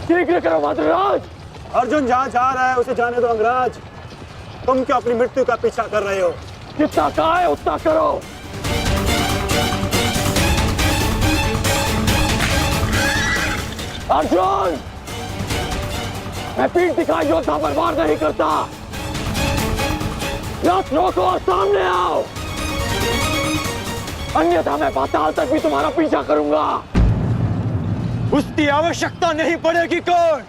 शीघ्र करो मद्राज। अर्जुन जहाँ जा रहा है उसे जाने दो अंगराज। तुम क्यों अपनी मृत्यु का पीछा कर रहे हो? जितना कहा है उतना करो। अर्जुन, मैं पीठ दिखा योद्धा पर वार नहीं करता। रथ रोको और सामने आओ, अन्यथा मैं पाताल तक भी तुम्हारा पीछा करूंगा। उसकी आवश्यकता नहीं पड़ेगी कौन?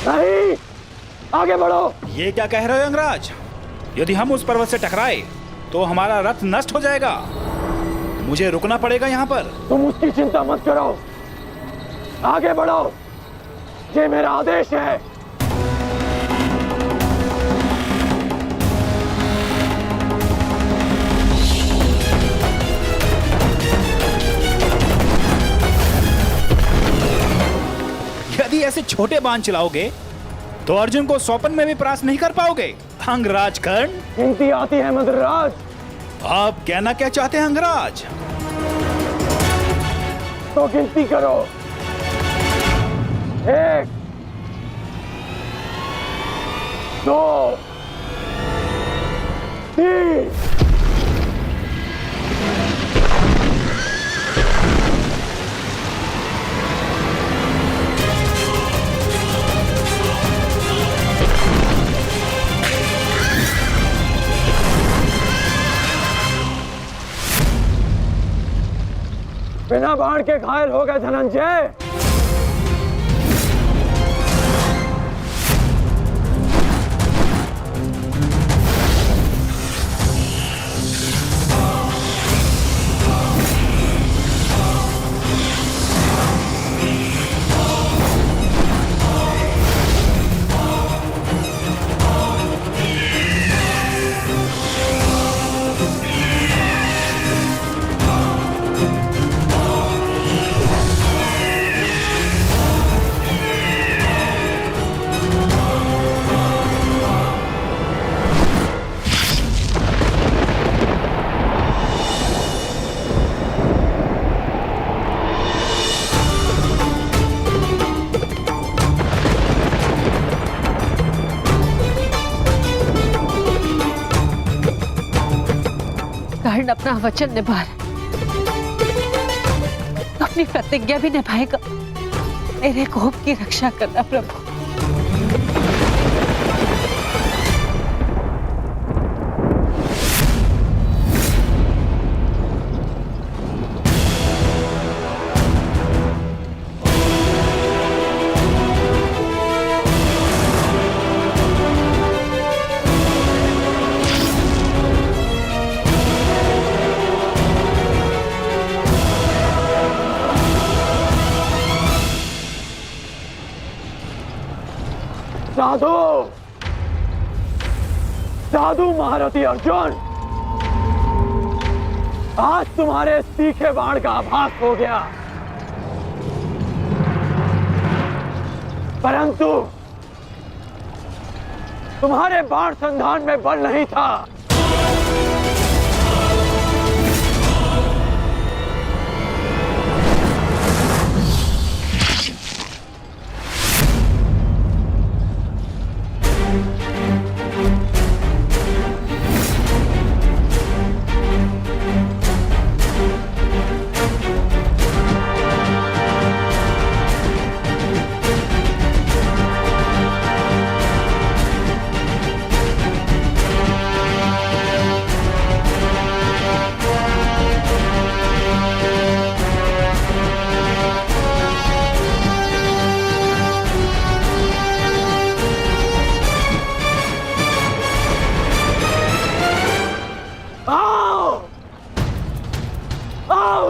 नहीं, आगे बढ़ो। ये क्या कह रहे हो अंगराज? यदि हम उस पर्वत से टकराए तो हमारा रथ नष्ट हो जाएगा। मुझे रुकना पड़ेगा यहाँ पर। तुम उसकी चिंता मत करो, आगे बढ़ो, ये मेरा आदेश है। यदि ऐसे छोटे बाण चलाओगे तो अर्जुन को स्वप्न में भी परास्त नहीं कर पाओगे। अंगराज कर्ण, गिनती आती है मद्राज। आप कहना क्या चाहते हैं अंगराज? तो गिनती करो। 1, 2, 3। बिना बाण के घायल हो गए धनंजय। कर्ण अपना वचन निभा रहा है, तो अपनी प्रतिज्ञा भी निभाएगा। मेरे कोप की रक्षा करना प्रभु। साधु, साधु महारथी अर्जुन, आज तुम्हारे तीखे बाण का आभास हो गया, परंतु तुम्हारे बाण संधान में बल नहीं था।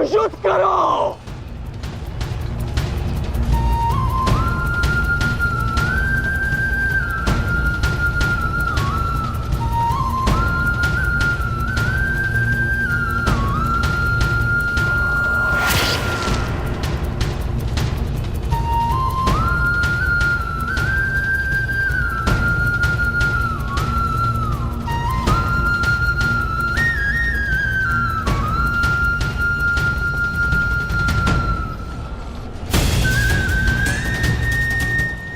युद्ध करो।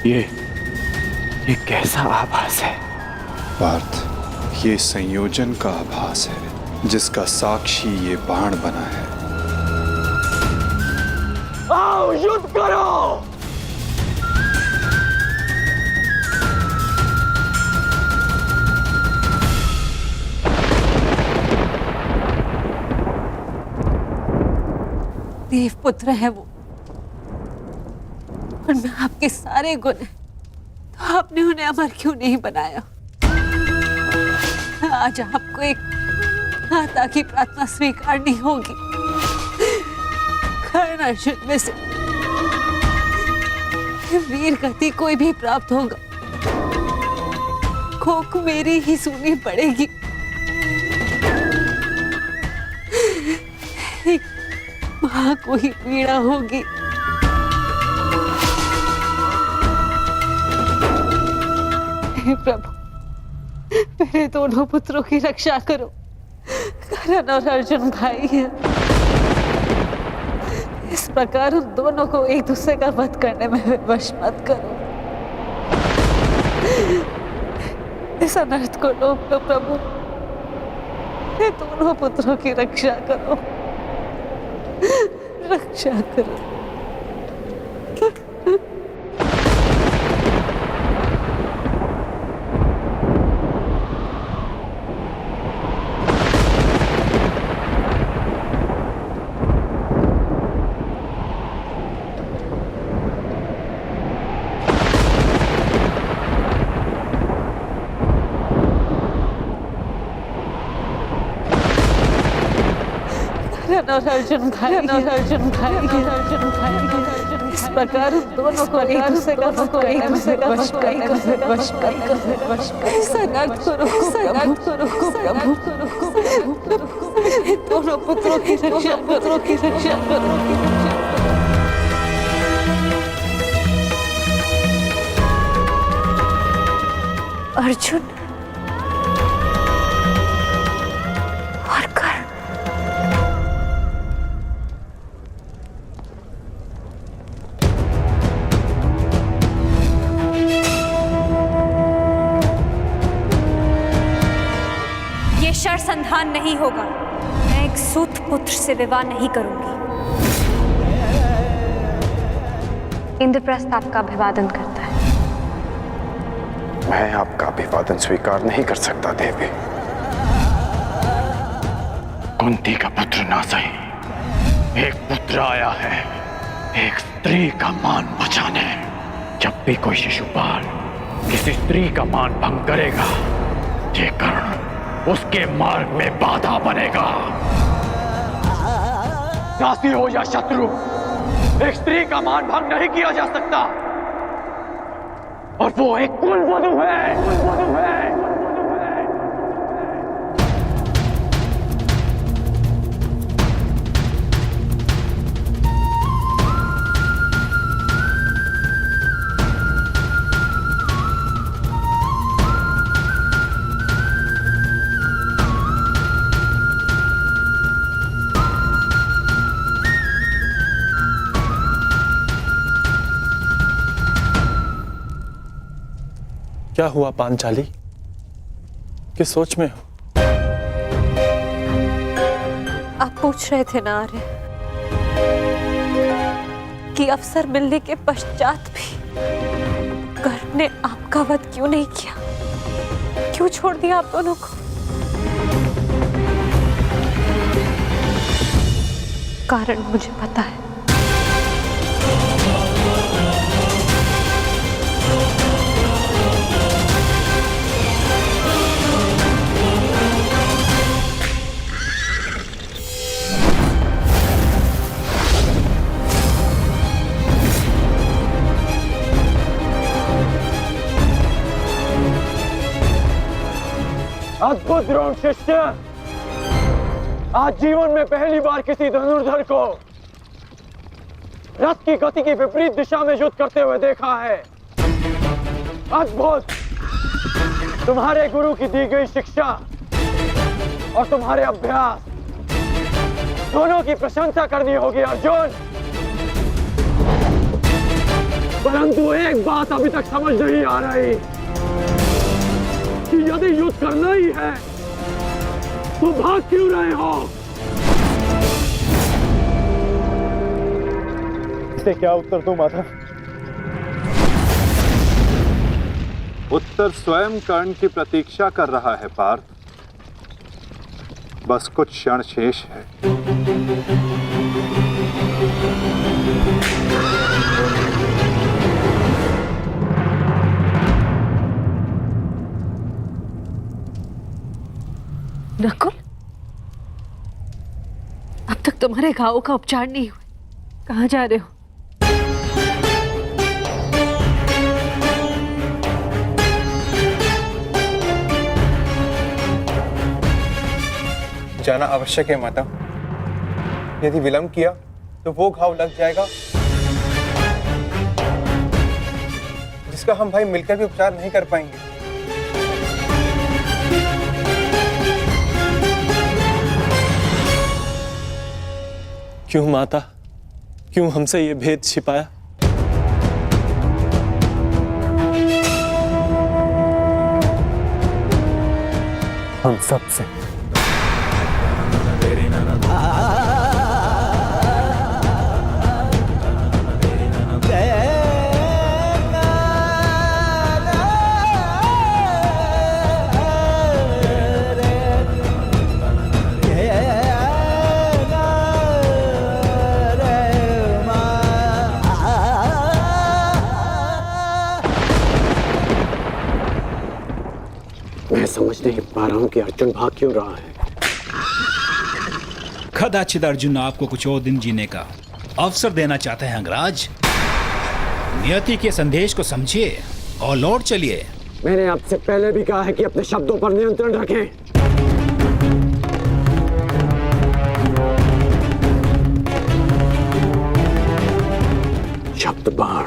ये कैसा आभास है पार्थ? ये संयोजन का आभास है जिसका साक्षी ये बाण बना है। आओ युद्ध करो। देवपुत्र है वो, और मैं आपके सारे गुण हैं, तो आपने उन्हें अमर क्यों नहीं बनाया? आज आपको एक माता की प्रार्थना स्वीकारनी होगी। कर्ण अर्जुन में से वीर गति कोई भी प्राप्त होगा, कोक मेरी ही सुननी पड़ेगी। एक मां को ही पीड़ा होगी। प्रभु, मेरे दोनों पुत्रों की रक्षा करो। कर्ण और अर्जुन भाई हैं। इस प्रकार उन दोनों को एक दूसरे का वध करने में विवश मत करो। इस अनर्थ को रोक लो प्रभु। मेरे दोनों पुत्रों की रक्षा करो, रक्षा करो। और अर्जुन भाई, अर्जुन भाई, अर्जुन भाई, इस प्रकार दोनों को एक दूसरे का वश दोनों पुत्रों की रक्षा करो। अर्जुन और कर्ण, ये शर संधान नहीं होगा। एक सूत पुत्र से विवाह नहीं करूंगी। इंद्रप्रस्थ आपका अभिवादन करता है। मैं आपका अभिवादन स्वीकार नहीं कर सकता देवी। कुंती का पुत्र ना सही, एक पुत्र आया है एक स्त्री का मान बचाने। जब भी कोई शिशुपाल किसी स्त्री का मान भंग करेगा, ये कर्ण उसके मार्ग में बाधा बनेगा। दासी हो या शत्रु, एक स्त्री का मान भंग नहीं किया जा सकता, और वो एक कुलवधू है। क्या हुआ पांचाली? किस सोच में हो? आप पूछ रहे थे ना आर्य कि अवसर मिलने के पश्चात भी गर्भ ने आपका वध क्यों नहीं किया, क्यों छोड़ दिया आप दोनों को? कारण मुझे पता है। अद्भुत द्रोण शिष्य, आज जीवन में पहली बार किसी धनुर्धर को रथ की गति की विपरीत दिशा में युद्ध करते हुए देखा है। अद्भुत! तुम्हारे गुरु की दी गई शिक्षा और तुम्हारे अभ्यास दोनों की प्रशंसा करनी होगी अर्जुन। परंतु एक बात अभी तक समझ नहीं आ रही कि यदि युद्ध करना ही है तो भाग क्यों रहे हो? इसे क्या उत्तर दूं माधव? उत्तर स्वयं कर्ण की प्रतीक्षा कर रहा है पार्थ। बस कुछ क्षण शेष है। नकुल, अब तक तुम्हारे घावों का उपचार नहीं हुआ, कहाँ जा रहे हो? जाना आवश्यक है माता। यदि विलंब किया तो वो घाव लग जाएगा जिसका हम भाई मिलकर भी उपचार नहीं कर पाएंगे। क्यों माता, क्यों हमसे ये भेद छिपाया? हम सबसे। मैं समझ नहीं पा रहा हूं कि अर्जुन भाग क्यों रहा है। कदाचित अर्जुन आपको कुछ और दिन जीने का अवसर देना चाहते हैं अंगराज। नियति के संदेश को समझिए और लौट चलिए। मैंने आपसे पहले भी कहा है कि अपने शब्दों पर नियंत्रण रखें। शब्द बाण,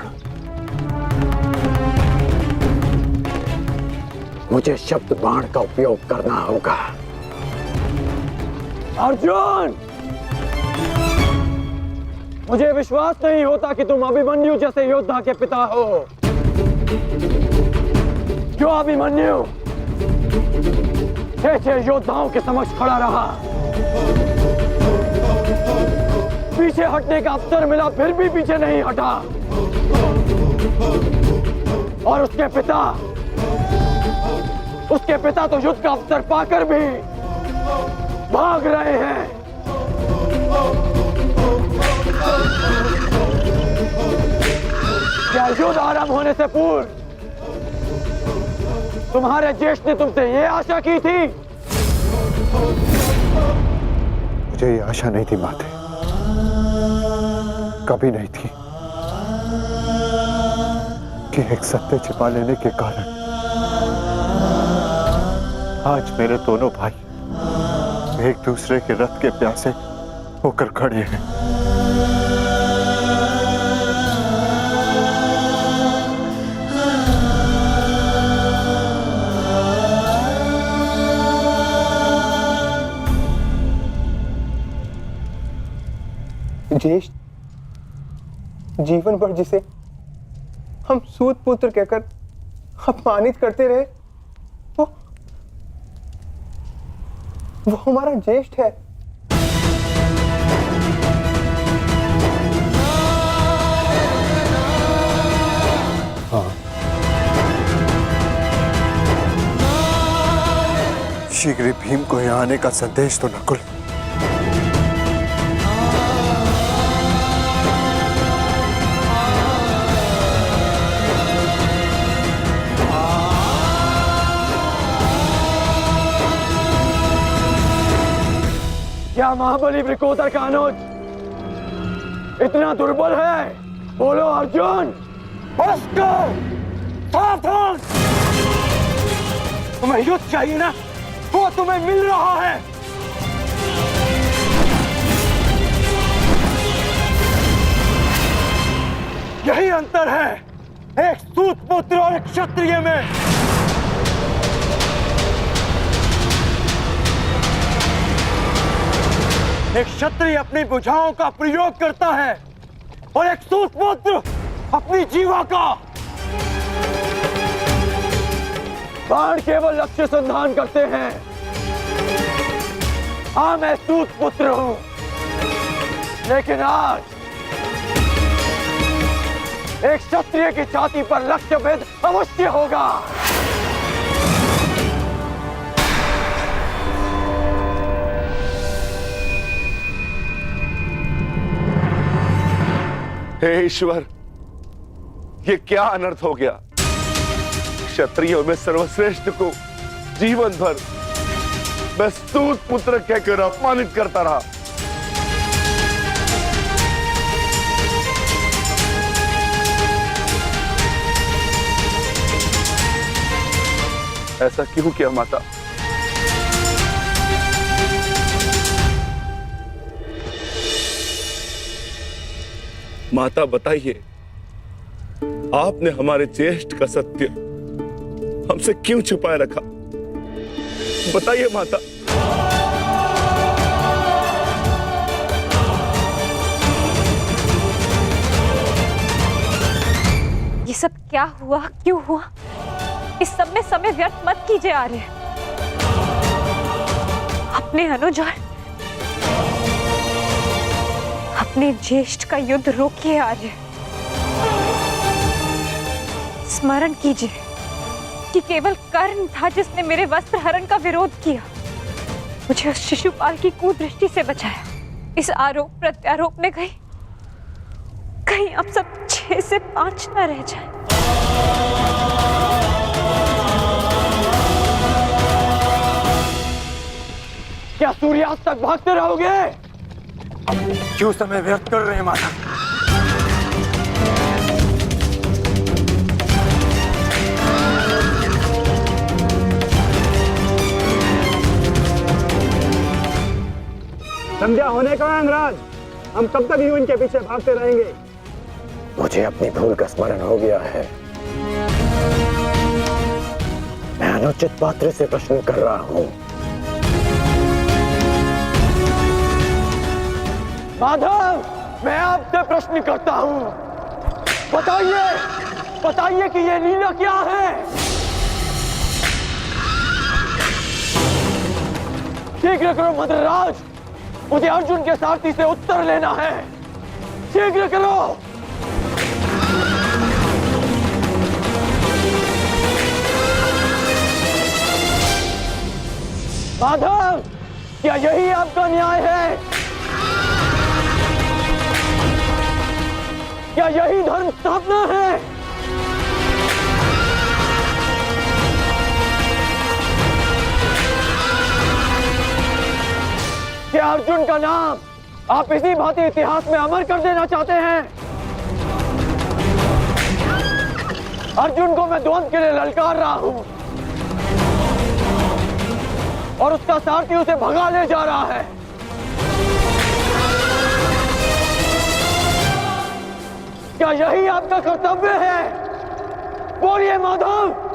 मुझे शब्द बाण का उपयोग करना होगा। अर्जुन, मुझे विश्वास नहीं होता कि तुम अभिमन्यु जैसे योद्धा के पिता हो। जो अभिमन्यु 6 योद्धाओं के समक्ष खड़ा रहा, पीछे हटने का अवसर मिला फिर भी पीछे नहीं हटा। और उसके पिता तो युद्ध का अवसर पाकर भी भाग रहे हैं। क्या युद्ध आरंभ होने से पूर्व तुम्हारे ज्येष्ठ ने तुमसे ये आशा की थी? मुझे ये आशा नहीं थी माते, कभी नहीं थी कि एक सत्य छिपा लेने के कारण आज मेरे दोनों भाई एक दूसरे के रथ के प्यासे होकर खड़े हैं। ज्येष्ठ जीवन भर जिसे हम सूत पुत्र कहकर अपमानित करते रहे, वो हमारा ज्येष्ठ है। हाँ, शीघ्र ही भीम को यहाँ आने का संदेश तो नकुल क्या महाबली वृकोदर का अनुज इतना दुर्बल है? बोलो अर्जुन। सावधान! तुम्हें युद्ध चाहिए ना, वो तुम्हें मिल रहा है। यही अंतर है एक सूत पुत्र और एक क्षत्रिय में। एक क्षत्रिय अपनी भुजाओं का प्रयोग करता है और एक सूत पुत्र अपनी जीवा का। बाण केवल लक्ष्य संधान करते हैं। हाँ, मैं सूत पुत्र हूं, लेकिन आज एक क्षत्रिय की छाती पर लक्ष्य भेद अवश्य होगा। हे ईश्वर, ये क्या अनर्थ हो गया? क्षत्रियों में सर्वश्रेष्ठ को जीवन भर मैं सूत पुत्र कहकर अपमानित करता रहा। ऐसा क्यों किया माता? माता बताइए, आपने हमारे ज्येष्ठ का सत्य हमसे क्यों छुपाए रखा? बताइए माता। ये सब क्या हुआ, क्यों हुआ? इस सब में समय व्यर्थ मत कीजिए आर्य। अपने अनुज और अपने ज्येष्ठ का युद्ध रोकिए आर्य। स्मरण कीजिए कि केवल कर्ण था जिसने मेरे वस्त्र हरण का विरोध किया, मुझे उस शिशुपाल की कुदृष्टि से बचाया। इस आरोप प्रत्यारोप में कहीं अब सब 6 से 5 न रह जाए। क्या सूर्यास्त तक भागते रहोगे? क्यों समय व्यर्थ कर रहे हैं माता? संध्या होने का अंगराज, हम कब तक यूं इनके पीछे भागते रहेंगे? मुझे अपनी भूल का स्मरण हो गया है। मैं अनुचित पात्र से प्रश्न कर रहा हूं। माधव, मैं आपसे प्रश्न करता हूं। बताइए कि ये लीला क्या है? शीघ्र करो मद्रराज, मुझे अर्जुन के सारथी से उत्तर लेना है। शीघ्र करो। माधव, क्या यही आपका न्याय है? क्या यही धर्म स्थापना है? क्या अर्जुन का नाम आप इसी भांति इतिहास में अमर कर देना चाहते हैं? अर्जुन को मैं द्वंद के लिए ललकार रहा हूं और उसका सारथी उसे भगा ले जा रहा है। क्या यही आपका कर्तव्य है? बोलिए माधव।